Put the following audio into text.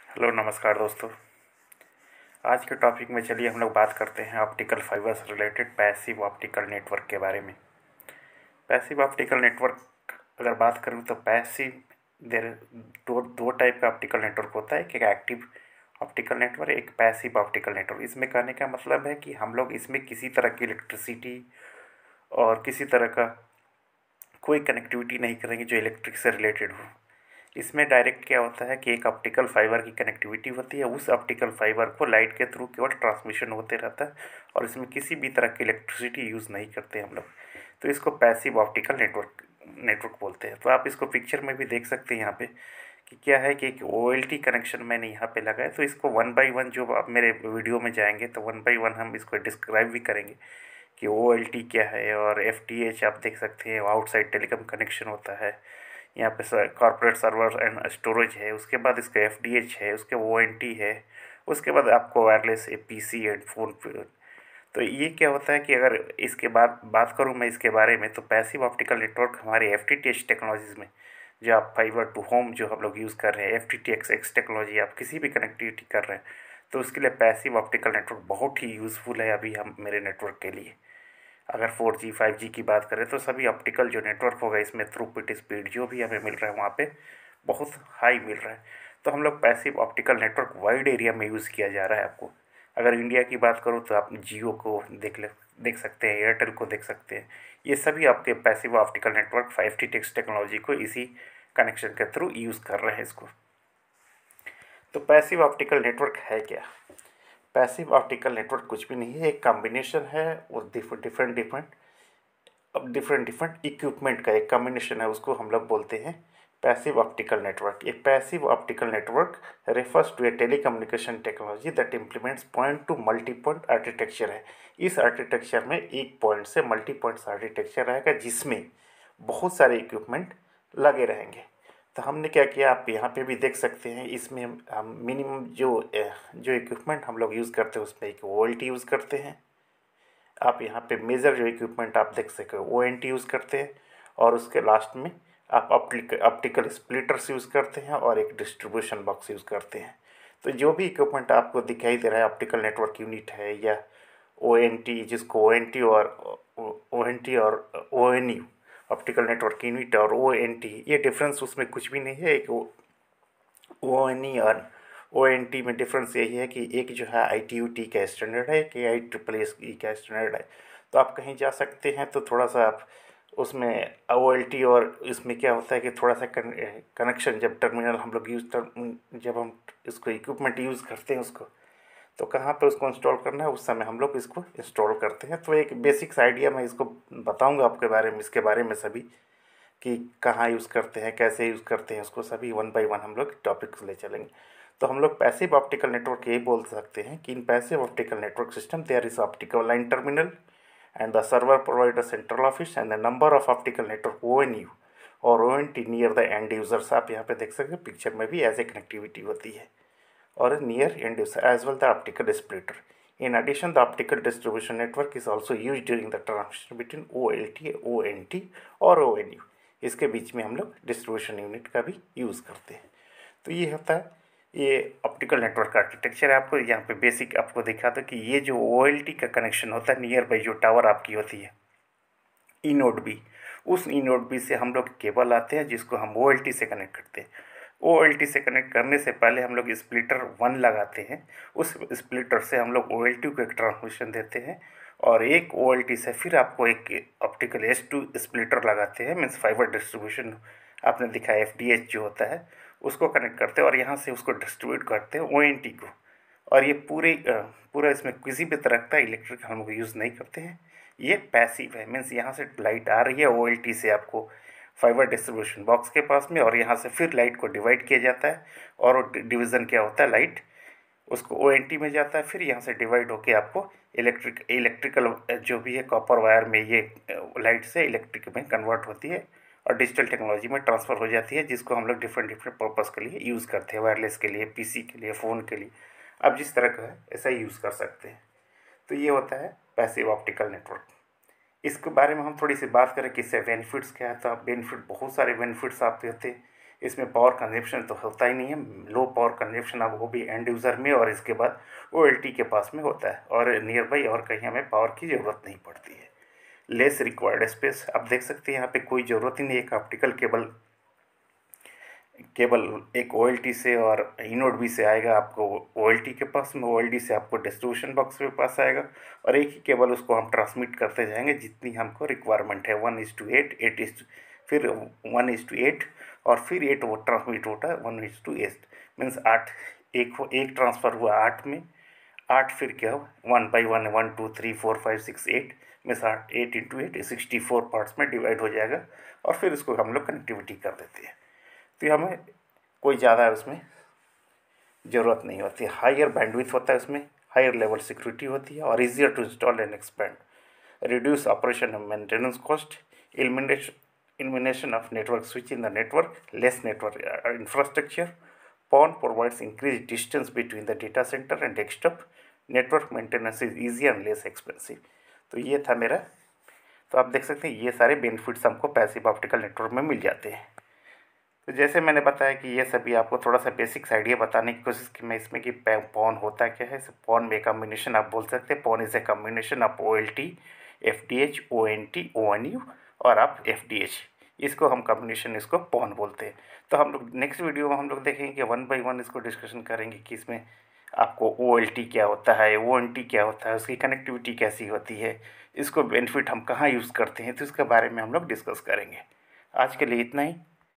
Hello नमस्कार दोस्तों। आज के टॉपिक में चलिए हम लोग बात करते हैं ऑप्टिकल फाइबर से रिलेटेड पैसिव ऑप्टिकल नेटवर्क के बारे में। पैसिव ऑप्टिकल नेटवर्क अगर बात करूँ तो पैसिव देर दो दो टाइप का ऑप्टिकल नेटवर्क होता है, एक एक्टिव ऑप्टिकल नेटवर्क, एक पैसिव ऑप्टिकल नेटवर्क। इसमें कहने का मतलब है कि हम लोग इसमें किसी तरह की इलेक्ट्रिसिटी और किसी तरह का कोई कनेक्टिविटी नहीं करेंगे जो इलेक्ट्रिक से रिलेटेड हो। इसमें डायरेक्ट क्या होता है कि एक ऑप्टिकल फाइबर की कनेक्टिविटी होती है, उस ऑप्टिकल फाइबर को लाइट के थ्रू केवल ट्रांसमिशन होते रहता है और इसमें किसी भी तरह की इलेक्ट्रिसिटी यूज़ नहीं करते हम लोग। तो इसको पैसिव ऑप्टिकल नेटवर्क नेटवर्क बोलते हैं। तो आप इसको पिक्चर में भी देख सकते हैं यहाँ पे कि क्या है कि एक OLT कनेक्शन मैंने यहाँ पे लगाया। तो इसको वन बाई वन जो आप मेरे वीडियो में जाएंगे तो वन बाई वन हम इसको डिस्क्राइब भी करेंगे कि OLT क्या है। और FTH आप देख सकते हैं, आउटसाइड टेलीकॉम कनेक्शन होता है। यहाँ पे कॉर्पोरेट सर्वर एंड स्टोरेज है, उसके बाद इसका FDH है, उसके ONT है, उसके बाद आपको वायरलेस PC एंड फ़ोन पे। तो ये क्या होता है कि अगर इसके बाद बात करूँ मैं इसके बारे में, तो पैसिव ऑप्टिकल नेटवर्क हमारे FTTH टेक्नोलॉजीज़ में, जो आप फाइबर टू होम जो हम लोग यूज़ कर रहे हैं, FTTX टेक्नोलॉजी, आप किसी भी कनेक्टिविटी कर रहे हैं तो उसके लिए पैसिव ऑप्टिकल नेटवर्क बहुत ही यूज़फुल है अभी हम मेरे नेटवर्क के लिए। अगर 4G 5G की बात करें तो सभी ऑप्टिकल जो नेटवर्क होगा इसमें थ्रूपुट स्पीड जो भी हमें मिल रहा है वहाँ पे बहुत हाई मिल रहा है। तो हम लोग passive optical network wide area में यूज़ किया जा रहा है आपको। अगर इंडिया की बात करूँ तो आप जियो को देख सकते हैं, एयरटेल को देख सकते हैं। ये सभी आपके passive optical network 5T technology को इसी कनेक्शन के थ्रू यूज़ कर रहे हैं इसको। तो पैसिव ऑप्टिकल नेटवर्क है क्या? पैसिव ऑप्टिकल नेटवर्क कुछ भी नहीं है, एक कॉम्बिनेशन है वो डिफरेंट डिफरेंट अब डिफरेंट डिफरेंट इक्विपमेंट का एक कॉम्बिनेशन है, उसको हम लोग बोलते हैं पैसिव ऑप्टिकल नेटवर्क। ये passive optical network refers to a telecommunication technology that implements point to multi point architecture है। इस आर्किटेक्चर में एक पॉइंट से मल्टी पॉइंट्स आर्किटेक्चर रहेगा जिसमें बहुत सारे इक्विपमेंट लगे रहेंगे। तो हमने क्या किया, आप यहाँ पे भी देख सकते हैं, इसमें हम मिनिमम जो इक्विपमेंट हम लोग यूज़ करते हैं उसमें एक OLT यूज़ करते हैं। आप यहाँ पे मेजर जो इक्विपमेंट आप देख सके ONT यूज़ करते हैं, और उसके लास्ट में आप ऑप्टिकल स्प्लिटर्स यूज़ करते हैं और एक डिस्ट्रीब्यूशन बॉक्स यूज़ करते हैं। तो जो भी इक्विपमेंट आपको दिखाई दे रहा है, ऑप्टिकल नेटवर्क यूनिट है या ONT, जिसको ONT और ONU, ऑप्टिकल नेटवर्क यूनिट और ONT, ये डिफरेंस उसमें कुछ भी नहीं है। एक ONE और ONT में डिफरेंस यही है कि एक जो है ITU-T का स्टैंडर्ड है, एक IEEE का स्टैंडर्ड है। तो आप कहीं जा सकते हैं तो थोड़ा सा आप उसमें OLT और इसमें क्या होता है कि थोड़ा सा कनेक्शन, जब टर्मिनल हम लोग जब हम इसको इक्विपमेंट यूज़ करते हैं उसको, तो कहाँ पे उसको इंस्टॉल करना है उस समय हम लोग इसको इंस्टॉल करते हैं। तो एक बेसिक्स आइडिया मैं इसको बताऊंगा आपके बारे में, इसके बारे में सभी कि कहाँ यूज़ करते हैं, कैसे यूज़ करते हैं, उसको सभी वन बाई वन हम लोग टॉपिक्स ले चलेंगे। तो हम लोग पैसिव ऑप्टिकल नेटवर्क यही बोल सकते हैं कि in passive optical network system there is optical line terminal and the server provider central office and the number of optical network ONU और ONT near the end users. आप यहाँ पे देख सकते हैं पिक्चर में भी एज ए कनेक्टिविटी होती है, और near end user as well the optical splitter. In addition, the optical distribution network is also used during the transmission between OLT, ONT और ONU। इसके बीच में हम लोग डिस्ट्रीब्यूशन यूनिट का भी यूज़ करते हैं। तो ये होता है, ये ऑप्टिकल नेटवर्क आर्किटेक्चर है। आपको यहाँ पे बेसिक आपको दिखा दो कि ये जो OLT का कनेक्शन होता है नियर बाई जो टावर आपकी होती है ई नोड बी, उस ई नोड बी से हम लोग केबल आते हैं जिसको हम OLT से कनेक्ट करते हैं। OLT से कनेक्ट करने से पहले हम लोग स्प्लिटर 1 लगाते हैं, उस स्प्लिटर से हम लोग OLT को एक ट्रांसमिशन देते हैं, और एक OLT से फिर आपको एक ऑप्टिकल S2 स्प्लिटर लगाते हैं, मीन्स फाइबर डिस्ट्रीब्यूशन आपने दिखा FDH जो होता है उसको कनेक्ट करते हैं, और यहाँ से उसको डिस्ट्रीब्यूट करते हैं ONT को। और ये पूरा इसमें किसी भी तरह का इलेक्ट्रिक हम लोग यूज़ नहीं करते हैं। ये पैसिव है, मीन्स यहाँ से लाइट आ रही है OLT से आपको फाइबर डिस्ट्रीब्यूशन बॉक्स के पास में, और यहाँ से फिर लाइट को डिवाइड किया जाता है, और डिवीज़न क्या होता है, लाइट उसको ONT में जाता है, फिर यहाँ से डिवाइड होके आपको इलेक्ट्रिकल जो भी है कॉपर वायर में ये लाइट से इलेक्ट्रिक में कन्वर्ट होती है और डिजिटल टेक्नोलॉजी में ट्रांसफ़र हो जाती है, जिसको हम लोग डिफरेंट डिफरेंट पर्पज़ के लिए यूज़ करते हैं, वायरलेस के लिए, PC के लिए, फ़ोन के लिए, आप जिस तरह का है ऐसा ही यूज़ कर सकते हैं। तो ये होता है पैसिव ऑप्टिकल नेटवर्क। इसके बारे में हम थोड़ी सी बात करें कि इससे बेनिफिट्स क्या है, तो आप बेनिफिट बहुत सारे बेनिफिट्स आपके होते हैं। इसमें पावर कंजप्शन तो होता ही नहीं है, लो पावर कंजप्शन अब वो भी एंड यूज़र में और इसके बाद OLT के पास में होता है, और नियर बाई और कहीं हमें पावर की ज़रूरत नहीं पड़ती है। लेस रिक्वायर्ड स्पेस, आप देख सकते हैं यहाँ पे कोई ज़रूरत ही नहीं, एक ऑप्टिकल केबल केबल एक OLT से और इनोड से आएगा आपको OLT के पास में, OLT से आपको डिस्ट्रीब्यूशन बॉक्स के पास आएगा, और एक ही केबल उसको हम ट्रांसमिट करते जाएंगे जितनी हमको रिक्वायरमेंट है, 1:8, फिर 1:8, और फिर 8 वो ट्रांसमिट होता है 1:8, मीन्स 8, एक ट्रांसफ़र हुआ 8 में, 8 फिर क्या हो 1/1, 1 2 3 4 5 6 8 में 8 × 8 64 पार्ट्स में डिवाइड हो जाएगा, और फिर इसको हम लोग कनेक्टिविटी कर देते हैं। तो ये हमें कोई ज़्यादा उसमें ज़रूरत नहीं होती, हायर बैंडविड्थ होता है उसमें, हायर लेवल सिक्योरिटी होती है, और easier to install and expand, reduce operation and maintenance cost, elimination of network switch in the network, less network infrastructure. PON provides increased distance between the data center and desktop. Network maintenance is easier and less expensive. तो ये था मेरा। तो आप देख सकते हैं ये सारे बेनिफिट्स हमको पैसिव ऑप्टिकल नेटवर्क में मिल जाते हैं। तो जैसे मैंने बताया कि ये सभी आपको थोड़ा सा बेसिक्स आइडिया बताने की कोशिश की मैं इसमें कि पॉन होता क्या है। पॉन में कम्बिनेशन आप बोल सकते हैं, PON is a combination of OLT, FDH, ONT, ONU और आप FDH, इसको हम कम्बिनेशन इसको पॉन बोलते हैं। तो हम लोग नेक्स्ट वीडियो में हम लोग देखेंगे कि 1 बाई 1 इसको डिस्कशन करेंगे कि इसमें आपको OLT क्या होता है, ONT क्या होता है, उसकी कनेक्टिविटी कैसी होती है, इसको बेनिफिट हम कहाँ यूज़ करते हैं, तो इसके बारे में हम लोग डिस्कस करेंगे। आज के लिए इतना ही।